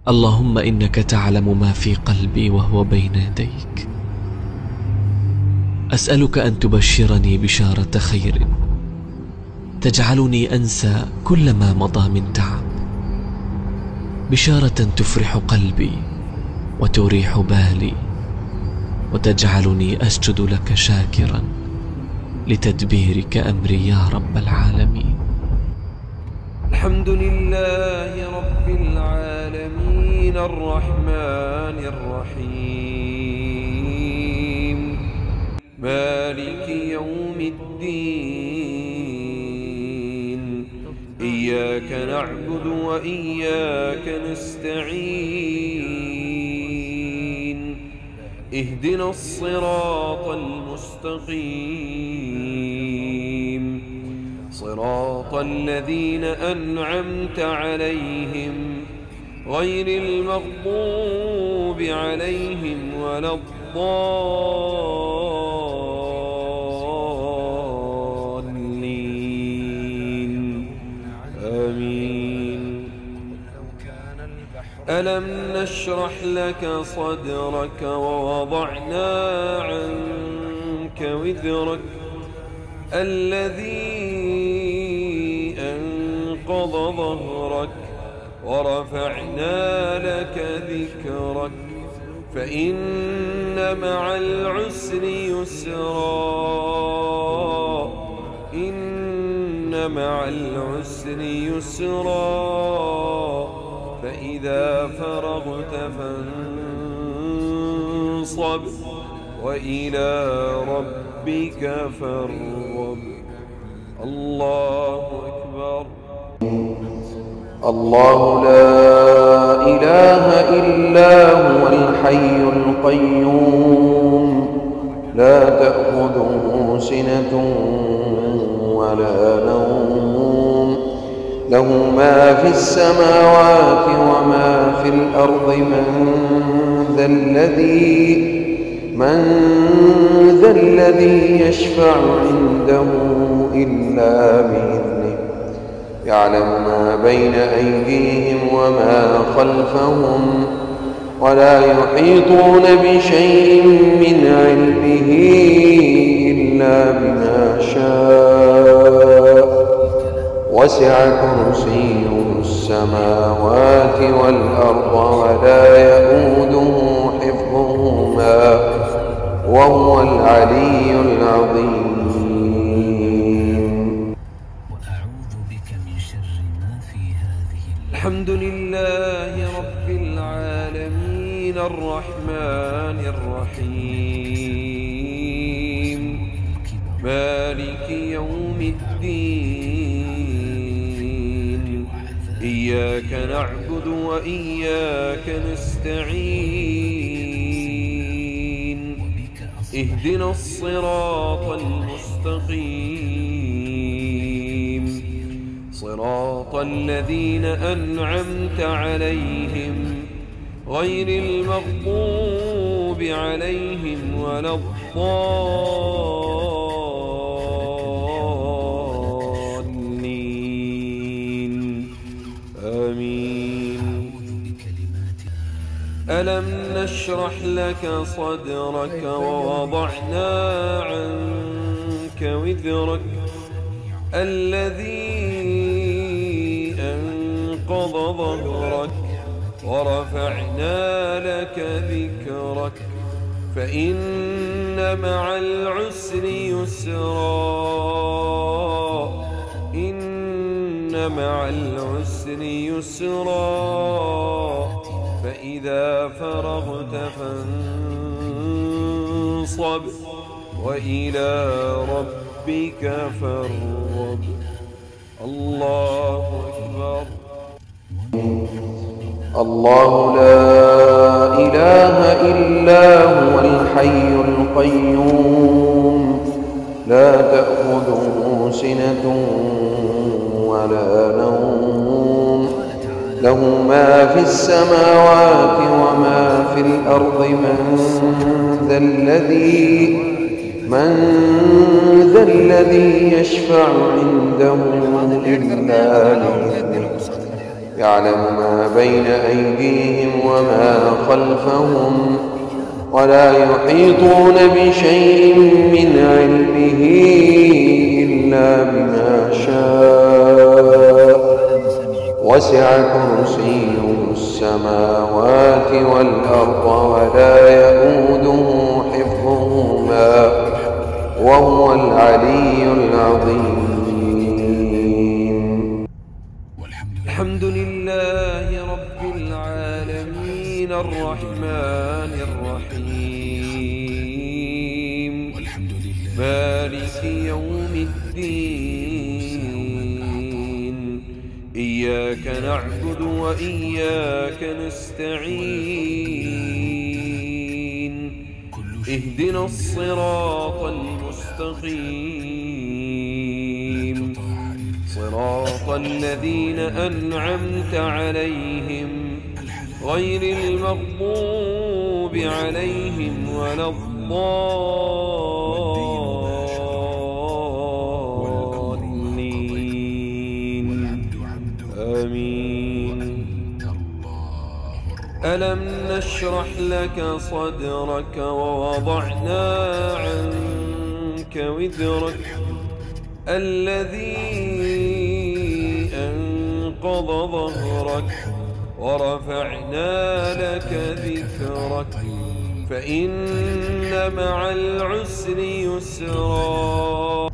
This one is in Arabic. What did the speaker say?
اللهم إنك تعلم ما في قلبي وهو بين يديك. أسألك أن تبشرني بشارة خير تجعلني أنسى كل ما مضى من تعب، بشارة تفرح قلبي وتريح بالي وتجعلني أسجد لك شاكرا لتدبيرك أمري يا رب العالمين. الحمد لله رب العالمين الرحمن الرحيم مالك يوم الدين، إياك نعبد وإياك نستعين، اهدنا الصراط المستقيم، صراط الذين أنعمت عليهم غير المغضوب عليهم ولا الضالين آمين. ألم نشرح لك صدرك ووضعنا عنك وزرك الذي أنقض ظهرك ورفعنا لك ذكرك، فإن مع العسر يسرا، إن مع العسر يسرا، فإذا فرغت فانصب وإلى ربك فارغب. الله أكبر. الله لا إله إلا هو الحي القيوم، لا تأخذه سنة ولا نوم، له ما في السماوات وما في الأرض. من ذا الذي يشفع عنده إلا بإذنه، يعلم ما بين أيديهم وما خلفهم، ولا يحيطون بشيء من علمه إلا بما شاء، وسع كرسيه السماوات والأرض ولا يئوده حفظهما وهو العلي العظيم. الحمد لله رب العالمين الرحمن الرحيم مالك يوم الدين، إياك نعبد وإياك نستعين، اهدنا الصراط المستقيم، صراط الذين أنعمت عليهم غير المغضوب عليهم ولا الضالين آمين. ألم نشرح لك صدرك ووضعنا عنك وزرك الذي أنقض ظهرك ورفعنا لك ذكرك، فإن مع العسر يسرا، إن مع العسر يسرا، فإذا فرغت فانصب وإلى ربك فارغب. الله أكبر. الله لا إله إلا هو الحي القيوم، لا تأخذه سنة ولا نوم، له ما في السماوات وما في الأرض. من ذا الذي يشفع عنده إلا بإذنه، يعلم ما بين أيديهم وما خلفهم ولا يحيطون بشيء من علمه إلا بما شاء وسع كرسيه السماوات والأرض ولا يئوده حفظهما وهو العلي العظيم. الحمد لله رب العالمين الرحمن الرحيم مالك يوم الدين إياك نعبد وإياك نستعين اهدنا الصراط المستقيم صراط الذين أنعمت عليهم غير المغضوب عليهم ولا الضالين آمين. ألم نشرح لك صدرك ووضعنا عنك وزرك الذي أنقض ظهرك ورفعنا لك ذكرك فإن مع العسر يسرا